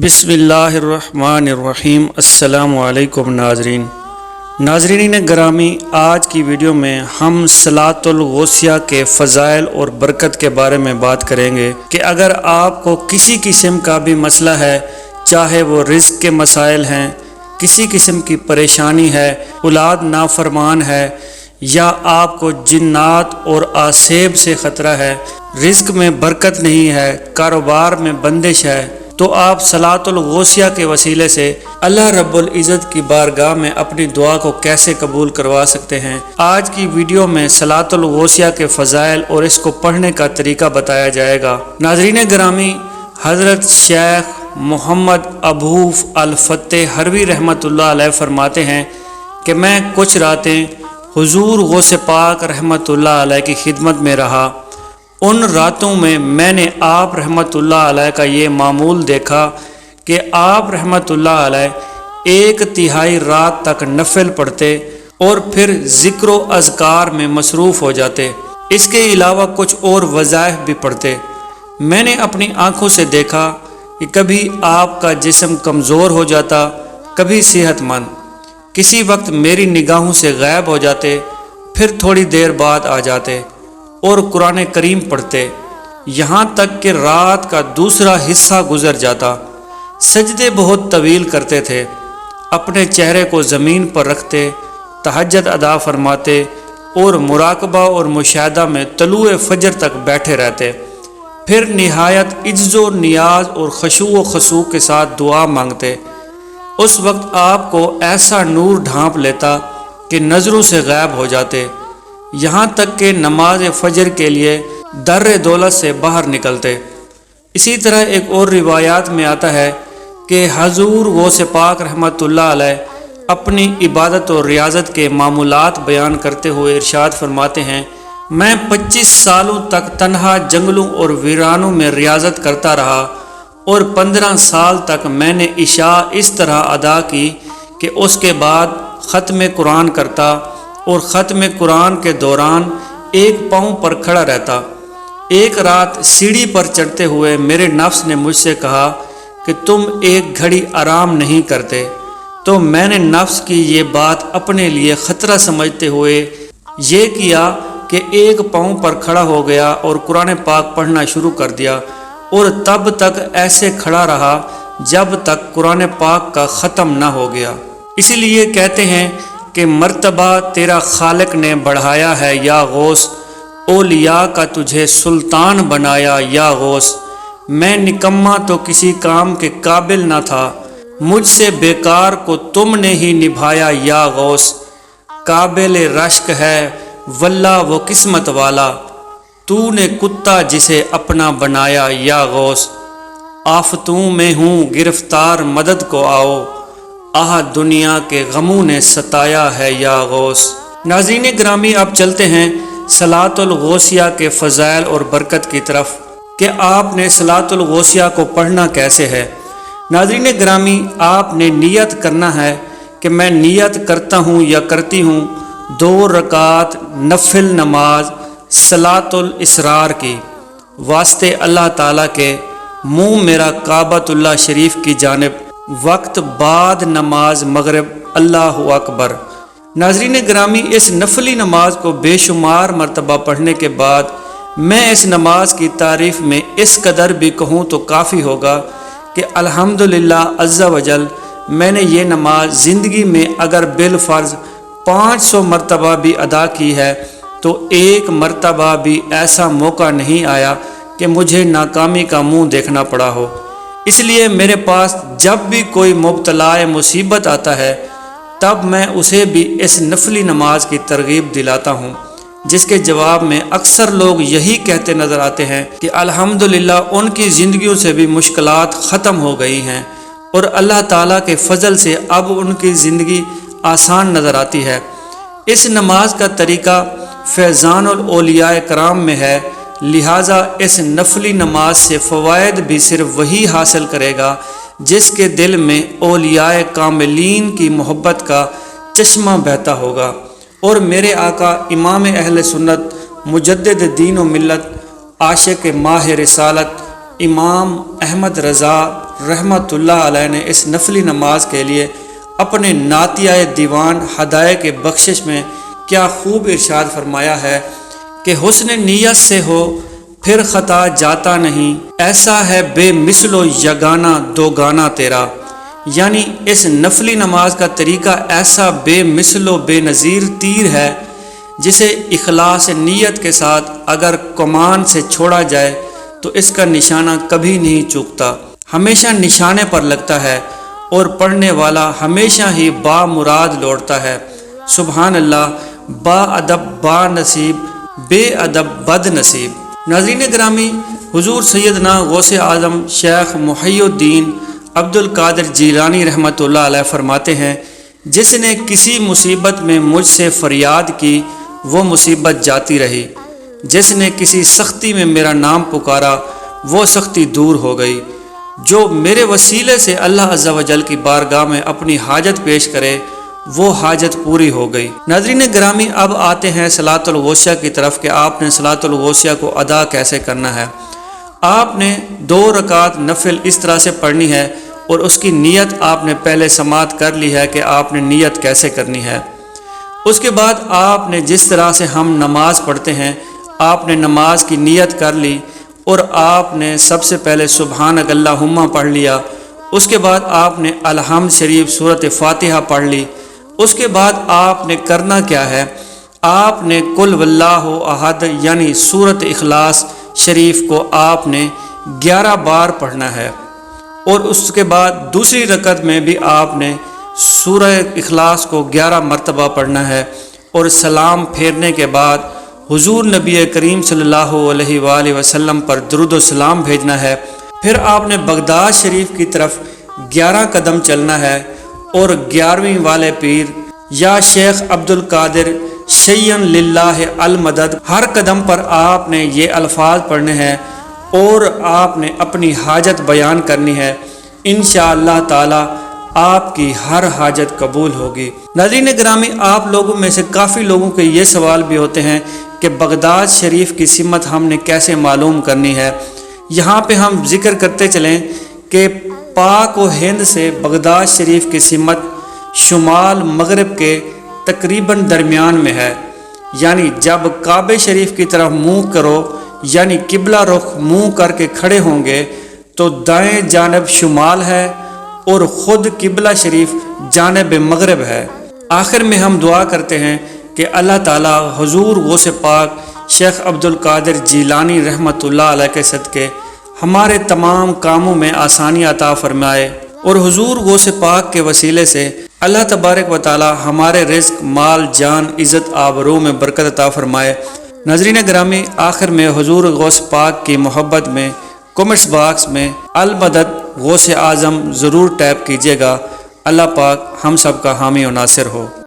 بسم اللہ الرحمن الرحیم۔ السلام علیکم ناظرین گرامی، آج کی ویڈیو میں ہم صلاۃ الغوثیہ کے فضائل اور برکت کے بارے میں بات کریں گے کہ اگر آپ کو کسی قسم کا بھی مسئلہ ہے، چاہے وہ رزق کے مسائل ہیں، کسی قسم کی پریشانی ہے، اولاد نافرمان ہے، یا آپ کو جنات اور آسیب سے خطرہ ہے، رزق میں برکت نہیں ہے، کاروبار میں بندش ہے، تو آپ صلاۃ الغوثیہ کے وسیلے سے اللہ رب العزت کی بارگاہ میں اپنی دعا کو کیسے قبول کروا سکتے ہیں۔ آج کی ویڈیو میں صلاۃ الغوثیہ کے فضائل اور اس کو پڑھنے کا طریقہ بتایا جائے گا۔ ناظرین گرامی، حضرت شیخ محمد ابو الفتح ہروی رحمۃ اللہ علیہ فرماتے ہیں کہ میں کچھ راتیں حضور غوث پاک رحمۃ اللہ علیہ کی خدمت میں رہا۔ ان راتوں میں نے آپ رحمۃ اللہ علیہ کا یہ معمول دیکھا کہ آپ رحمۃ اللہ علیہ 1/3 رات تک نفل پڑھتے اور پھر ذکر و اذکار میں مصروف ہو جاتے۔ اس کے علاوہ کچھ اور وظائف بھی پڑھتے۔ میں نے اپنی آنکھوں سے دیکھا کہ کبھی آپ کا جسم کمزور ہو جاتا، کبھی صحت مند، کسی وقت میری نگاہوں سے غائب ہو جاتے، پھر تھوڑی دیر بعد آ جاتے اور قرآن کریم پڑھتے، یہاں تک کہ رات کا دوسرا حصہ گزر جاتا۔ سجدے بہت طویل کرتے تھے، اپنے چہرے کو زمین پر رکھتے، تہجد ادا فرماتے اور مراقبہ اور مشاہدہ میں طلوع فجر تک بیٹھے رہتے، پھر نہایت عجز و نیاز اور خشوع و خضوع کے ساتھ دعا مانگتے۔ اس وقت آپ کو ایسا نور ڈھانپ لیتا کہ نظروں سے غائب ہو جاتے، یہاں تک کہ نماز فجر کے لیے در دولت سے باہر نکلتے۔ اسی طرح ایک اور روایات میں آتا ہے کہ حضور غوث پاک رحمۃ اللہ علیہ اپنی عبادت اور ریاضت کے معمولات بیان کرتے ہوئے ارشاد فرماتے ہیں، میں 25 سالوں تک تنہا جنگلوں اور ویرانوں میں ریاضت کرتا رہا، اور 15 سال تک میں نے عشاء اس طرح ادا کی کہ اس کے بعد ختم قرآن کرتا، اور ختم قرآن کے دوران ایک پاؤں پر کھڑا رہتا۔ ایک رات سیڑھی پر چڑھتے ہوئے میرے نفس نے مجھ سے کہا کہ تم ایک گھڑی آرام نہیں کرتے، تو میں نے نفس کی یہ بات اپنے لیے خطرہ سمجھتے ہوئے یہ کیا کہ ایک پاؤں پر کھڑا ہو گیا اور قرآن پاک پڑھنا شروع کر دیا، اور تب تک ایسے کھڑا رہا جب تک قرآن پاک کا ختم نہ ہو گیا۔ اسی لیے کہتے ہیں کہ مرتبہ تیرا خالق نے بڑھایا ہے یا غوث، اولیاء کا تجھے سلطان بنایا یا غوث۔ میں نکما تو کسی کام کے قابل نہ تھا، مجھ سے بیکار کو تم نے ہی نبھایا یا غوث۔ قابل رشک ہے واللہ وہ قسمت والا، تو نے کتا جسے اپنا بنایا یا غوث۔ آفتوں میں ہوں گرفتار مدد کو آؤ، آہ دنیا کے غموں نے ستایا ہے یا غوث۔ ناظرین گرامی، اب چلتے ہیں صلاۃ الغوثیہ کے فضائل اور برکت کی طرف کہ آپ نے صلاۃ الغوثیہ کو پڑھنا کیسے ہے۔ ناظرین گرامی، آپ نے نیت کرنا ہے کہ میں نیت کرتا ہوں یا کرتی ہوں 2 رکعت نفل نماز صلاۃ الاسرار کی، واسطے اللہ تعالیٰ کے، منہ میرا کعبۃ اللہ شریف کی جانب، وقت بعد نماز مغرب، اللہ اکبر۔ ناظرین گرامی، اس نفلی نماز کو بے شمار مرتبہ پڑھنے کے بعد میں اس نماز کی تعریف میں اس قدر بھی کہوں تو کافی ہوگا کہ الحمدللہ عز وجل میں نے یہ نماز زندگی میں اگر بالفرض 500 مرتبہ بھی ادا کی ہے تو ایک مرتبہ بھی ایسا موقع نہیں آیا کہ مجھے ناکامی کا منہ دیکھنا پڑا ہو۔ اس لیے میرے پاس جب بھی کوئی مبتلا مصیبت آتا ہے تب میں اسے بھی اس نفلی نماز کی ترغیب دلاتا ہوں، جس کے جواب میں اکثر لوگ یہی کہتے نظر آتے ہیں کہ الحمدللہ ان کی زندگیوں سے بھی مشکلات ختم ہو گئی ہیں، اور اللہ تعالیٰ کے فضل سے اب ان کی زندگی آسان نظر آتی ہے۔ اس نماز کا طریقہ فیضان الاولیاء کرام میں ہے، لہٰذا اس نفلی نماز سے فوائد بھی صرف وہی حاصل کرے گا جس کے دل میں اولیاء کاملین کی محبت کا چشمہ بہتا ہوگا۔ اور میرے آقا امام اہل سنت، مجدد دین و ملت، عاشق ماہ رسالت، امام احمد رضا رحمۃ اللہ علیہ نے اس نفلی نماز کے لیے اپنے نعتیہ دیوان ہدایہ کے بخشش میں کیا خوب ارشاد فرمایا ہے کہ حسن نیت سے ہو پھر خطا جاتا نہیں، ایسا ہے بے مثل و یگانہ دوگانہ تیرا۔ یعنی اس نفلی نماز کا طریقہ ایسا بے مثل و بے نظیر تیر ہے جسے اخلاص نیت کے ساتھ اگر کمان سے چھوڑا جائے تو اس کا نشانہ کبھی نہیں چوکتا، ہمیشہ نشانے پر لگتا ہے اور پڑھنے والا ہمیشہ ہی با مراد لوٹتا ہے۔ سبحان اللہ، با ادب با نصیب، بے ادب بد نصیب۔ ناظرین گرامی، حضور سیدنا غوث اعظم شیخ محی الدین عبد القادر جیلانی رحمۃ اللہ علیہ فرماتے ہیں، جس نے کسی مصیبت میں مجھ سے فریاد کی وہ مصیبت جاتی رہی، جس نے کسی سختی میں میرا نام پکارا وہ سختی دور ہو گئی، جو میرے وسیلے سے اللہ عز و جل کی بارگاہ میں اپنی حاجت پیش کرے وہ حاجت پوری ہو گئی۔ ناظرین گرامی، اب آتے ہیں صلاۃ الغوثیہ کی طرف کہ آپ نے صلاۃ الغوثیہ کو ادا کیسے کرنا ہے۔ آپ نے 2 رکعت نفل اس طرح سے پڑھنی ہے اور اس کی نیت آپ نے پہلے سماعت کر لی ہے کہ آپ نے نیت کیسے کرنی ہے۔ اس کے بعد آپ نے جس طرح سے ہم نماز پڑھتے ہیں آپ نے نماز کی نیت کر لی اور آپ نے سب سے پہلے سبحانک اللہم پڑھ لیا، اس کے بعد آپ نے الحمد شریف سورۃ فاتحہ پڑھ لی۔ اس کے بعد آپ نے کرنا کیا ہے، آپ نے قل واللہ احد یعنی سورۃ اخلاص شریف کو آپ نے 11 بار پڑھنا ہے، اور اس کے بعد دوسری رکعت میں بھی آپ نے سورہ اخلاص کو 11 مرتبہ پڑھنا ہے، اور سلام پھیرنے کے بعد حضور نبی کریم صلی اللہ علیہ وآلہ وسلم پر درود و سلام بھیجنا ہے۔ پھر آپ نے بغداد شریف کی طرف 11 قدم چلنا ہے اور 11ویں والے پیر یا شیخ عبد القادر شیئن للہ المدد، ہر قدم پر آپ نے یہ الفاظ پڑھنے ہیں اور آپ نے اپنی حاجت بیان کرنی ہے۔ انشاءاللہ تعالی آپ کی ہر حاجت قبول ہوگی۔ ناظرین گرامی، آپ لوگوں میں سے کافی لوگوں کے یہ سوال بھی ہوتے ہیں کہ بغداد شریف کی سمت ہم نے کیسے معلوم کرنی ہے۔ یہاں پہ ہم ذکر کرتے چلیں کہ پاک و ہند سے بغداد شریف کی سمت شمال مغرب کے تقریباً درمیان میں ہے، یعنی جب کعبہ شریف کی طرف منہ کرو یعنی قبلہ رخ منہ کر کے کھڑے ہوں گے تو دائیں جانب شمال ہے اور خود قبلہ شریف جانب مغرب ہے۔ آخر میں ہم دعا کرتے ہیں کہ اللہ تعالی حضور غوث پاک شیخ عبد القادر جیلانی رحمۃ اللہ علیہ کے صدقے ہمارے تمام کاموں میں آسانی عطا فرمائے، اور حضور غوث پاک کے وسیلے سے اللہ تبارک و تعالی ہمارے رزق، مال، جان، عزت، آبرو میں برکت عطا فرمائے۔ ناظرین گرامی، آخر میں حضور غوث پاک کی محبت میں کمنٹس باکس میں المدد غوث اعظم ضرور ٹیپ کیجیے گا۔ اللہ پاک ہم سب کا حامی و ناصر ہو۔